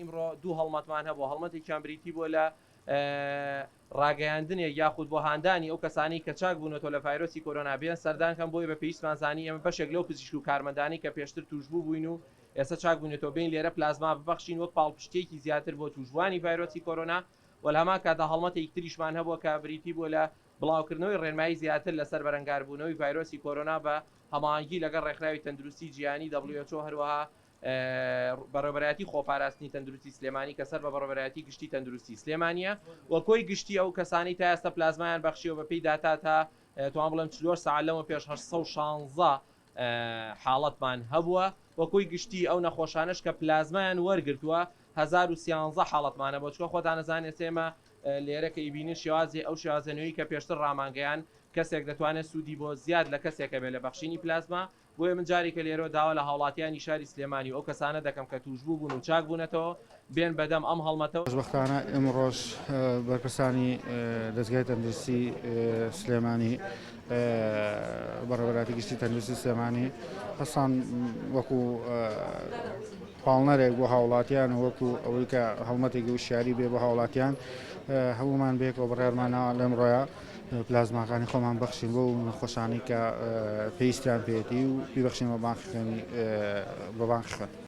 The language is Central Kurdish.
ئیمڕۆ دوو هەڵمەتمان هەبوو هەڵمەتێکیان بریتی بۆ لە ڕاگەیاندنێک یاخود بۆ هاندانی ئەو کەسانی کە چاک بوونەوە لە ڤایرۆسی کۆرۆنا بێن سەردانکەم بۆی بە پێویستمانزانی ئێمە بەشێک لەو پزیشک و کارمەندانی کە پێشتر توشبوو بووین و ئێستا چاک بوونێتەوە بین لێرە پلازما ببەخشین وەک پاڵپشتێکی زیاتر بۆ توشبوانی ڤایرۆسی کۆرۆنا و لە هەمان کاتا هەڵمەتێک تریشمان هەبووە کە بریتی بۆ لە بڵاوکردنەوەی ڕێنمایی زیاتر لەسەر بەرەنگاربوونەوەی ڤایرۆسی کۆرۆنا بە هەماهەنگی لەگەڵ ڕێکخراوی تەندروستی جیهانی WHO هەروەها بەڕێوەبەرایەتی خۆپاراستنی تەندروستی سلێمانی کە سەر بە بەڕێوەبەرایەتی گشتی تەندروستی سلێمانیە و کۆی گشتی ئەو کەسانی تا ئێستا پلازمایان بەخشیەوە بە پێی داتا تا توان بڵێم 4 ساعت لەمە پێش 816 حاڵەتمان هەبووە و کۆی گشتی ئەو نەخۆشانش کە پلازمایان وەرگرتووە 1013 حاڵەتمانە بۆ چکە خۆتان نەزانێت ئێمە لێرە کە ئیبینی شێوازی ئەو شێوازەنەوەی کە پێشتر ڕامانگەیان کەسێک دەتوانێت سوودی بۆ زیاد لە کەسێکە بێت لە بەخشینی پلازما بۆیە من جارێکە لێرە داوا لە هاوڵاتیانی شاری سلێمانی ئەو کەسانە دەکەم کە توشبوو بوون و چاک بوونەتەوە بێن بەدەم ئەم هەڵمەتەوە بەختانە ئێمڕۆژ بەرپرسانی دەستگای تەندروستی سلێمانی بەڕێوەبەرایەتی گشتی تەندروستی سلێمانی هەستان وەکو پاڵنەرێک بۆ هاوڵاتیان وەکو ئەوەی کە هەڵمەتێکی وشیاری بێ بۆ هاوڵاتیان هەمومان بێکەوە بڕێرمانەوە لەم ڕۆیە پلازماکانی خۆمان بەخشین بۆ نەخۆشانی کە پێویستیان پێێتی و پیبەخشین بە بانخەکانی بە بانخەکان.